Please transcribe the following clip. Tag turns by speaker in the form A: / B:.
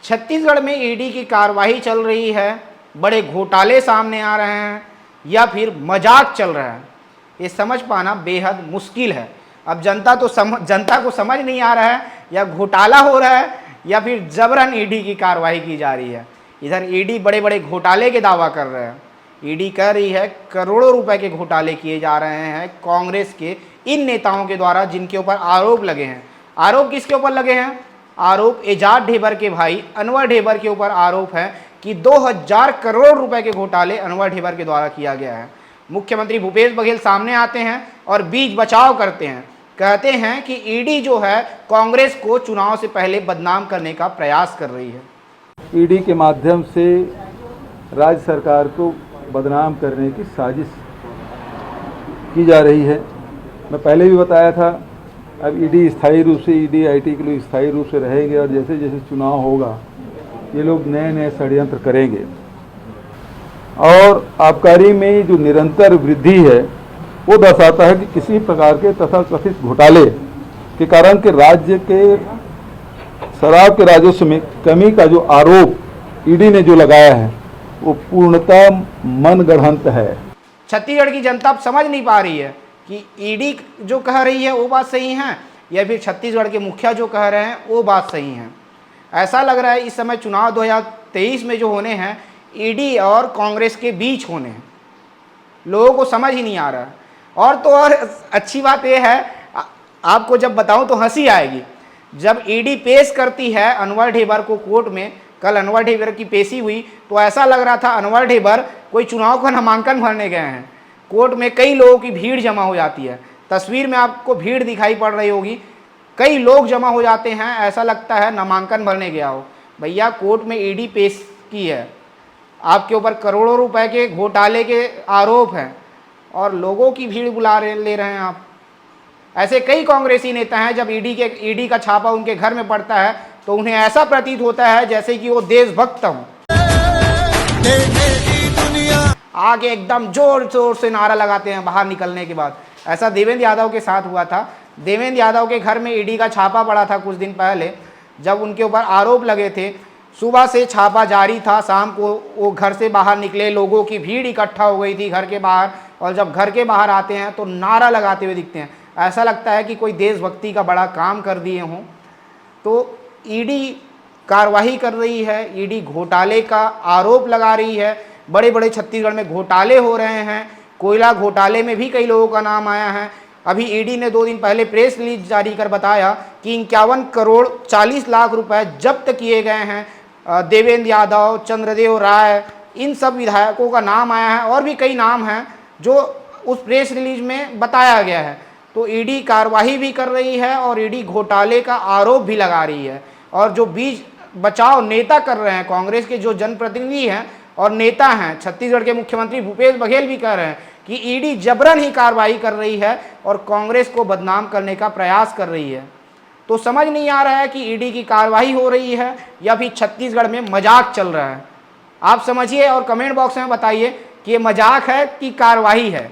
A: छत्तीसगढ़ में ईडी की कार्रवाई चल रही है, बड़े घोटाले सामने आ रहे हैं या फिर मजाक चल रहा है, ये समझ पाना बेहद मुश्किल है। अब जनता को समझ नहीं आ रहा है या घोटाला हो रहा है या फिर जबरन ईडी की कार्रवाई की जा रही है। इधर ईडी बड़े बड़े घोटाले के दावा कर रहे हैं। ईडी कह रही है करोड़ों रुपए के घोटाले किए जा रहे हैं कांग्रेस के इन नेताओं के द्वारा जिनके ऊपर आरोप लगे हैं। आरोप किसके ऊपर लगे हैं? आरोप एजाज ढेबर के भाई अनवर ढेबर के ऊपर आरोप है कि 2000 करोड़ रुपए के घोटाले अनवर ढेबर के द्वारा किया गया है। मुख्यमंत्री भूपेश बघेल सामने आते हैं और बीच बचाव करते हैं, कहते हैं कि ईडी जो है कांग्रेस को चुनाव से पहले बदनाम करने का प्रयास कर रही है।
B: ईडी के माध्यम से राज्य सरकार को बदनाम करने की साजिश की जा रही है। मैं पहले भी बताया था, अब ईडी स्थायी रूप से ईडी आईटी के लोग स्थायी रूप से रहेंगे और जैसे जैसे चुनाव होगा ये लोग नए नए षड्यंत्र करेंगे। और आबकारी में जो निरंतर वृद्धि है वो दर्शाता है कि किसी प्रकार के तथाकथित घोटाले के कारण के राज्य के शराब के राजस्व में कमी का जो आरोप ईडी ने जो लगाया है वो पूर्णतः मनगढ़ंत है।
A: छत्तीसगढ़ की जनता अब समझ नहीं पा रही है कि ईडी जो कह रही है वो बात सही है या फिर छत्तीसगढ़ के मुखिया जो कह रहे हैं वो बात सही है। ऐसा लग रहा है इस समय चुनाव 2023 में जो होने हैं ईडी और कांग्रेस के बीच होने हैं। लोगों को समझ ही नहीं आ रहा है। और तो और अच्छी बात यह है, आपको जब बताऊं तो हंसी आएगी। जब ईडी पेश करती है अनवर ढेबर को कोर्ट में, कल अनवर ढेबर की पेशी हुई तो ऐसा लग रहा था अनवर ढेबर कोई चुनाव का नामांकन भरने गए हैं। कोर्ट में कई लोगों की भीड़ जमा हो जाती है। तस्वीर में आपको भीड़ दिखाई पड़ रही होगी, कई लोग जमा हो जाते हैं, ऐसा लगता है नामांकन भरने गया हो। भैया कोर्ट में ईडी पेश की है, आपके ऊपर करोड़ों रुपए के घोटाले के आरोप हैं और लोगों की भीड़ ले रहे हैं आप। ऐसे कई कांग्रेसी नेता हैं, जब ईडी का छापा उनके घर में पड़ता है तो उन्हें ऐसा प्रतीत होता है जैसे कि वो देशभक्त हों। आगे एकदम जोर जोर से नारा लगाते हैं बाहर निकलने के बाद। ऐसा देवेंद्र यादव के साथ हुआ था। देवेंद्र यादव के घर में ईडी का छापा पड़ा था कुछ दिन पहले, जब उनके ऊपर आरोप लगे थे। सुबह से छापा जारी था, शाम को वो घर से बाहर निकले, लोगों की भीड़ इकट्ठा हो गई थी घर के बाहर, और जब घर के बाहर आते हैं तो नारा लगाते हुए दिखते हैं। ऐसा लगता है कि कोई देशभक्ति का बड़ा काम कर दिए हों। तो ईडी कार्रवाई कर रही है, ईडी घोटाले का आरोप लगा रही है। बड़े बड़े छत्तीसगढ़ में घोटाले हो रहे हैं। कोयला घोटाले में भी कई लोगों का नाम आया है। अभी ईडी ने 2 दिन पहले प्रेस रिलीज जारी कर बताया कि 51 करोड़ 40 लाख रुपए जब्त किए गए हैं। देवेंद्र यादव, चंद्रदेव राय, इन सब विधायकों का नाम आया है और भी कई नाम हैं जो उस प्रेस रिलीज में बताया गया है। तो ईडी कार्रवाई भी कर रही है और ईडी घोटाले का आरोप भी लगा रही है। और जो बीच बचाव नेता कर रहे हैं, कांग्रेस के जो जनप्रतिनिधि हैं और नेता हैं, छत्तीसगढ़ के मुख्यमंत्री भूपेश बघेल भी कह रहे हैं कि ईडी जबरन ही कार्रवाई कर रही है और कांग्रेस को बदनाम करने का प्रयास कर रही है। तो समझ नहीं आ रहा है कि ईडी की कार्रवाई हो रही है या फिर छत्तीसगढ़ में मजाक चल रहा है। आप समझिए और कमेंट बॉक्स में बताइए कि ये मजाक है कि कार्रवाई है।